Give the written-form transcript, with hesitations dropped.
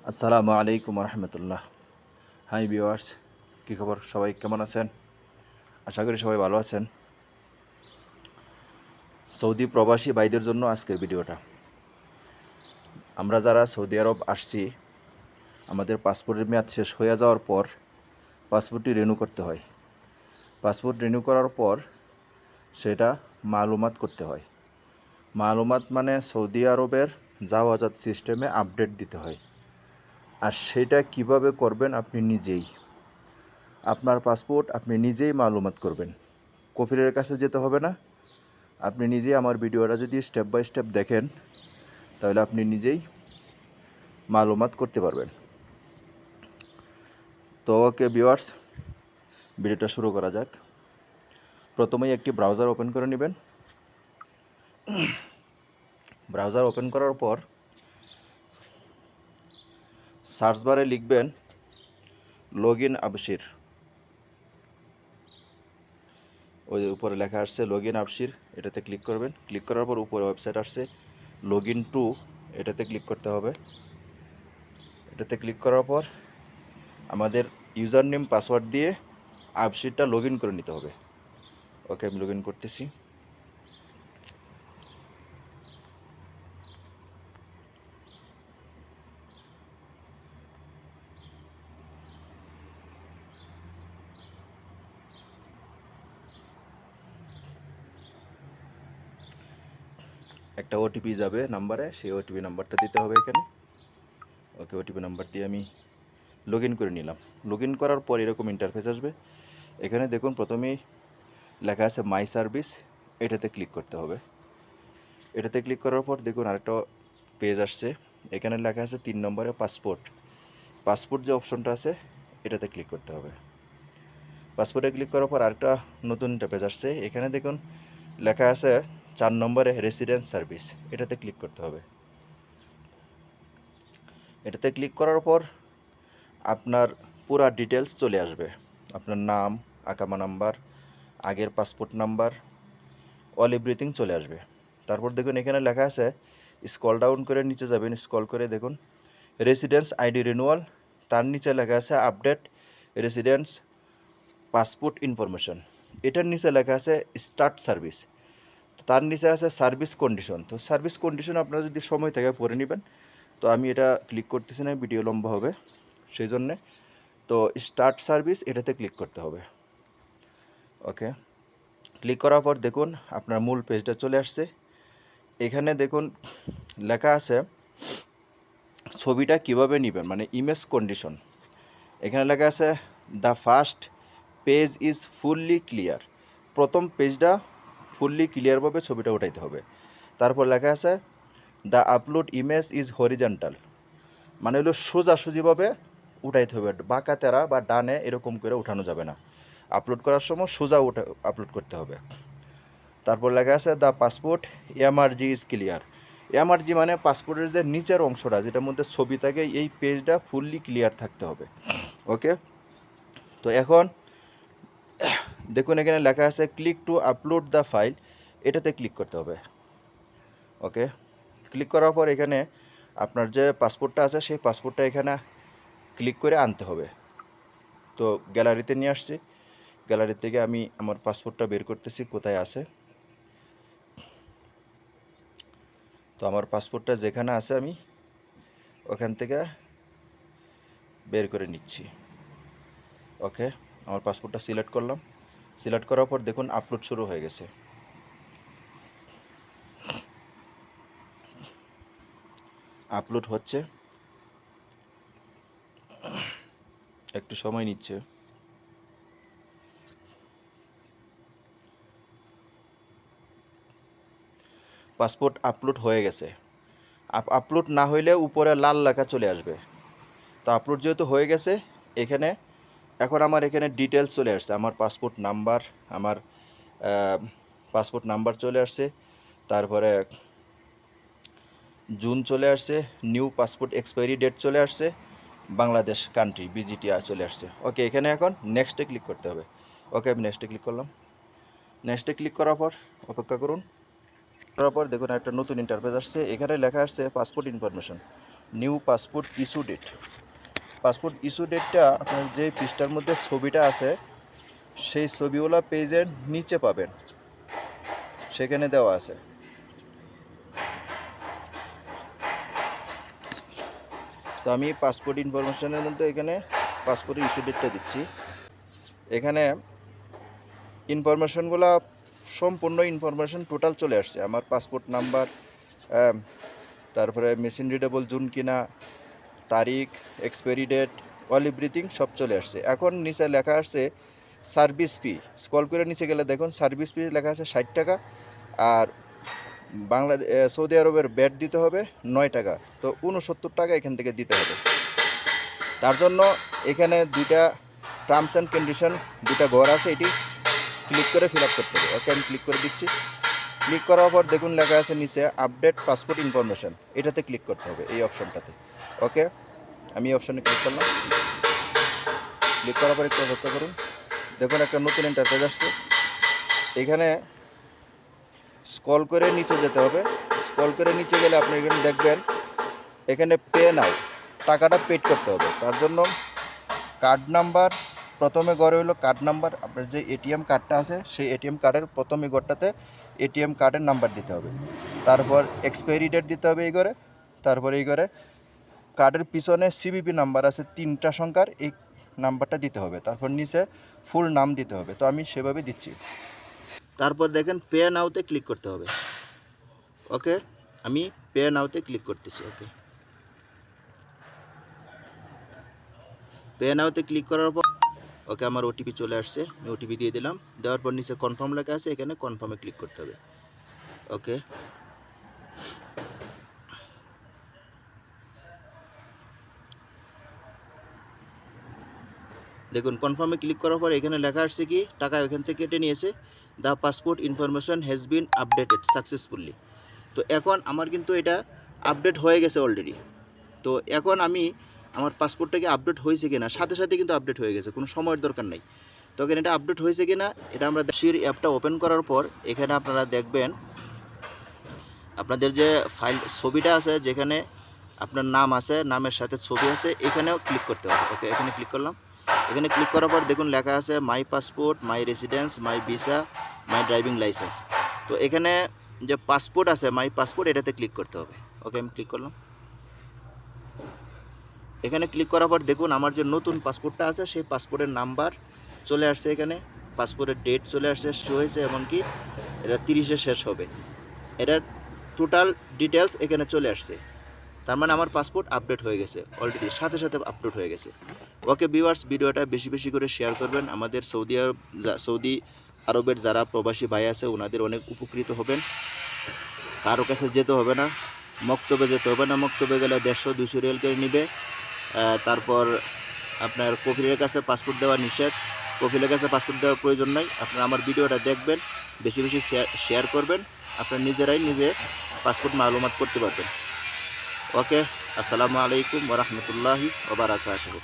আসসালামু আলাইকুম রহমতুল্লাহ। Hi viewers, কী খবর? সবাই কেমন আছেন? আশা করি সবাই ভালো আছেন। সৌদি প্রবাসী ভাইদের জন্য আজকের ভিডিওটা। আমরা যারা সৌদি আরব আসছি, আমাদের পাসপোর্টের মেয়াদ শেষ হয়ে যাওয়ার পর পাসপোর্টটি রিনিউ করতে হয়। পাসপোর্ট রিনিউ করার পর সেটা মালুমাত করতে হয়। মালুমাত মানে সৌদি আরবের যাওয়াজাত সিস্টেমে আপডেট দিতে হয়। আর সেটা কিভাবে করবেন আপনি নিজেই। আপনার পাসপোর্ট আপনি নিজেই মালুমাত করবেন, কফিলের কাছে যেতে হবে না। আপনি নিজেই আমার ভিডিওটা যদি স্টেপ বাই স্টেপ দেখেন তাহলে আপনি নিজেই মালুমাত করতে পারবেন। তো ওকে ভিউয়ার্স, ভিডিওটা শুরু করা যাক। প্রথমেই একটি ব্রাউজার ওপেন করে নেবেন। ব্রাউজার ওপেন করার পর সার্চ বারে লিখবেন লগইন আবশির। ওই উপরে লেখা আসছে লগইন আবশির, এটাতে ক্লিক করবেন। ক্লিক করার পর উপরে ওয়েবসাইট আসছে লগইন টু, এটাতে ক্লিক করতে হবে। এটাতে ক্লিক করার পর আমাদের ইউজার নেম পাসওয়ার্ড দিয়ে আবশিরটা লগইন করে নিতে হবে। ওকে, আমি লগইন করতেছি। একটা ওটিপি যাবে নাম্বারে, সেই ওটিপি নাম্বারটা দিতে হবে এখানে। ওকে, ওটিপি নাম্বার দিয়ে আমি লগইন করে নিলাম। লগইন করার পর এরকম ইন্টারফেস আসবে। এখানে দেখুন প্রথমেই লেখা আছে মাই সার্ভিস, এটাতে ক্লিক করতে হবে। এটাতে ক্লিক করার পর দেখুন আরেকটা পেজ আসছে। এখানে লেখা আছে 3 নম্বরে পাসপোর্ট। পাসপোর্ট যে অপশনটা আছে এটাতে ক্লিক করতে হবে। পাসপোর্টে ক্লিক করার পর আরেকটা নতুন পেজ আসছে। এখানে দেখুন লেখা আছে 4 নম্বরে রেসিডেন্স সার্ভিস, এটাতে ক্লিক করতে হবে। এটাতে ক্লিক করার পর আপনার পুরা ডিটেলস চলে আসবে। আপনার নাম, আকামা নাম্বার, আগের পাসপোর্ট নাম্বার, অল এভরিথিং চলে আসবে। তারপর দেখুন এখানে লেখা আছে, স্ক্রল ডাউন করে নিচে যাবেন। স্ক্রল করে দেখুন রেসিডেন্স আইডি রিনিউয়াল, তার নিচে লেখা আছে আপডেট রেসিডেন্স পাসপোর্ট ইনফরমেশন। এটার নিচে লেখা আছে স্টার্ট সার্ভিস। তার নিচে আছে সার্ভিস কন্ডিশন। তো সার্ভিস কন্ডিশন আপনারা যদি সময় থেকে পড়ে নেবেন। তো আমি এটা ক্লিক করতেছি না, ভিডিও লম্বা হবে সেই জন্যে। তো স্টার্ট সার্ভিস এটাতে ক্লিক করতে হবে। ওকে, ক্লিক করার পর দেখুন আপনার মূল পেজটা চলে আসছে। এখানে দেখুন লেখা আছে ছবিটা কিভাবে নেবেন, মানে ইমেজ কন্ডিশন। এখানে লেখা আছে the first page is fully clear. প্রথম পেজটা ফুললি ক্লিয়ারভাবে ছবিটা উঠাইতে হবে। তারপর লেখা আছে the upload image is horizontal, মানে হলো সোজাসুজিভাবে উঠাইতে হবে, বাঁকা তেরা বা ডানে এরকম করে উঠানো যাবে না। আপলোড করার সময় সোজা আপলোড করতে হবে। তারপর লেখা আছে দ্য পাসপোর্ট এমআরজি ইজ ক্লিয়ার। এমআরজি মানে পাসপোর্টের যে নিচের অংশটা যেটার মধ্যে ছবি থাকে, এই পেজটা ফুললি ক্লিয়ার থাকতে হবে। ওকে, তো এখন দেখুন এখানে লেখা আছে click to upload the file, এটাতে ক্লিক করতে হবে। ওকে, ক্লিক করার পর এখানে আপনার যে পাসপোর্টটা আছে সেই পাসপোর্টটা এখানে ক্লিক করে আনতে হবে। তো গ্যালারিতে নিয়ে আসছি। গ্যালারি থেকে আমি আমার পাসপোর্টটা বের করতেছি, কোথায় আছে। তো আমার পাসপোর্টটা যেখানে আছে আমি ওখান থেকে বের করে নিচ্ছি। ওকে, আমার পাসপোর্টটা সিলেক্ট করলাম। সিলেক্ট করার পর দেখুন আপলোড শুরু হয়ে গেছে। আপলোড হচ্ছে, একটু সময় নিচ্ছে। পাসপোর্ট আপলোড হয়ে গেছে। আপলোড না হইলে উপরে লাল লেখা চলে আসবে। তো আপলোড যেহেতু হয়ে গেছে, এখানে এখন আমার এখানে ডিটেলস চলে আসছে। আমার পাসপোর্ট নাম্বার, আমার পাসপোর্ট নাম্বার চলে আসছে। তারপরে জুন চলে আসছে, নিউ পাসপোর্ট এক্সপায়ারি ডেট চলে আসছে, বাংলাদেশ কান্ট্রি বিজিটি চলে আসছে। ওকে, এখানে এখন নেক্সটে ক্লিক করতে হবে। ওকে, আমি নেক্সটে ক্লিক করলাম। নেক্সটে ক্লিক করার পর অপেক্ষা করুন। তারপর দেখুন একটা নতুন ইন্টারফেস আসছে, এখানে লেখা আসছে passport information, new passport issue date. Passport issue ডেটটা আপনার যে পৃষ্ঠার মধ্যে ছবিটা আছে সেই ছবিওয়ালা পেজের নিচে পাবেন, সেখানে দেওয়া আছে। তো আমি পাসপোর্ট ইনফরমেশনের মধ্যে এখানে পাসপোর্টের ইস্যু ডেটটা দিচ্ছি। এখানে ইনফরমেশনগুলো সম্পূর্ণ ইনফরমেশন টোটাল চলে আসছে, আমার পাসপোর্ট নাম্বার, তারপরে মেশিন রিডেবল জুন কিনা, তারিখ, এক্সপায়ারি ডেট, অল এভরিথিং সব চলে আসছে। এখন নিচে লেখা আসছে সার্ভিস ফি, স্ক্রল করে নিচে গেলে দেখুন সার্ভিস ফি লেখা আছে 60 টাকা, আর সৌদি আরবের ব্যাট দিতে হবে 9 টাকা, তো 69 টাকা এখান থেকে দিতে হবে। তার জন্য এখানে দুইটা টার্মস অ্যান্ড কন্ডিশন, দুইটা ঘর আছে, এটি ক্লিক করে ফিল আপ করতে হবে। ওকে, আমি ক্লিক করে দিচ্ছি। ক্লিক করার পর দেখুন লেখা আছে নিচে আপডেট পাসপোর্ট ইনফরমেশন, এটাতে ক্লিক করতে হবে, এই অপশনটাতে। ওকে, আমি অপশনে ক্লিক করলাম। ক্লিক করার পর একটু অপেক্ষা করুন। দেখুন একটা নতুন ইন্টারফেস আসছে, এখানে স্ক্রল করে নিচে যেতে হবে। স্ক্রল করে নিচে গেলে আপনি এখানে দেখবেন এখানে পে নাও, টাকাটা পেড করতে হবে। তার জন্য কার্ড নাম্বার, প্রথমে ঘরে হলো কার্ড নাম্বার, আপনার যে এটিএম কার্ডটা আছে সেই এটিএম কার্ডের প্রথমে ঘরটাতে এটিএম কার্ডের নাম্বার দিতে হবে। তারপর এক্সপায়ারি ডেট দিতে হবে এই ঘরে। তারপর এই ঘরে কার্ডের পিছনে সিবিপি নাম্বার আছে 3টা সংখ্যার, এই নাম্বারটা দিতে হবে। তারপর নিচে ফুল নাম দিতে হবে, তো আমি সেভাবে দিচ্ছি। তারপর দেখেন পে নাওতে ক্লিক করতে হবে। ওকে, আমি পে নাওতে ক্লিক করতেছি। ওকে, পে নাওতে ক্লিক করার পর ওকে আমার ওটিপি চলে আসছে, আমি ওটিপি দিয়ে দিলাম। দেওয়ার পর নিচে কনফার্ম লেখা আছে, এখানে কনফার্মে ক্লিক করতে হবে। ওকে, দেখুন কনফার্মে ক্লিক করার পর এখানে লেখা আসছে কি টাকা এখান থেকে কেটে নিয়েছে, the passport information has been updated successfully. তো এখন আমার কিন্তু এটা আপডেট হয়ে গেছে অলরেডি। তো এখন আমি আমার পাসপোর্টটাকে আপডেট হয়েছে কিনা, সাথে সাথে কিন্তু আপডেট হয়ে গেছে, কোনো সময়ের দরকার নেই। তো এখানে এটা আপডেট হয়েছে কিনা এটা আমরা দেশের অ্যাপটা ওপেন করার পর এখানে আপনারা দেখবেন আপনাদের যে ফাইল ছবিটা আছে, যেখানে আপনার নাম আছে, নামের সাথে ছবি আছে, এখানেও ক্লিক করতে হবে। ওকে, এখানে ক্লিক করলাম। এখানে ক্লিক করার পর দেখুন লেখা আছে মাই পাসপোর্ট, মাই রেসিডেন্স, মাই ভিসা, মাই ড্রাইভিং লাইসেন্স। তো এখানে যে পাসপোর্ট আছে মাই পাসপোর্ট, এটাতে ক্লিক করতে হবে। ওকে, আমি ক্লিক করলাম। এখানে ক্লিক করার পর দেখুন আমার যে নতুন পাসপোর্টটা আছে সেই পাসপোর্টের নাম্বার চলে আসছে, এখানে পাসপোর্টের ডেট চলে আসছে, শো হয়েছে, এমনকি এটা 30-এ শেষ হবে। এটার টোটাল ডিটেলস এখানে চলে আসছে। তার মানে আমার পাসপোর্ট আপডেট হয়ে গেছে অলরেডি, সাথে সাথে আপলোড হয়ে গেছে। ওকে ভিউয়ার্স, ভিডিওটা বেশি বেশি করে শেয়ার করবেন। আমাদের সৌদি আরবের যারা প্রবাসী ভাই আছে ওনাদের অনেক উপকৃত হবেন। কারো কাছে যেতে হবে না, মক্তবে যেতে হবে না, মক্তবে গেলে 150-200 রিয়াল করে নিবে। তারপর আপনার কফিলের কাছে পাসপোর্ট দেওয়া নিষেধ, কফিলের কাছে পাসপোর্ট দেওয়ার প্রয়োজন নাই। আপনারা আমার ভিডিওটা দেখবেন, বেশি বেশি শেয়ার করবেন, আপনারা নিজেরাই নিজে পাসপোর্ট মালুমাত করতে পারবেন। ওকে, আসসালামু আলাইকুম ওয়া রাহমাতুল্লাহি ওয়া বারাকাতুহু।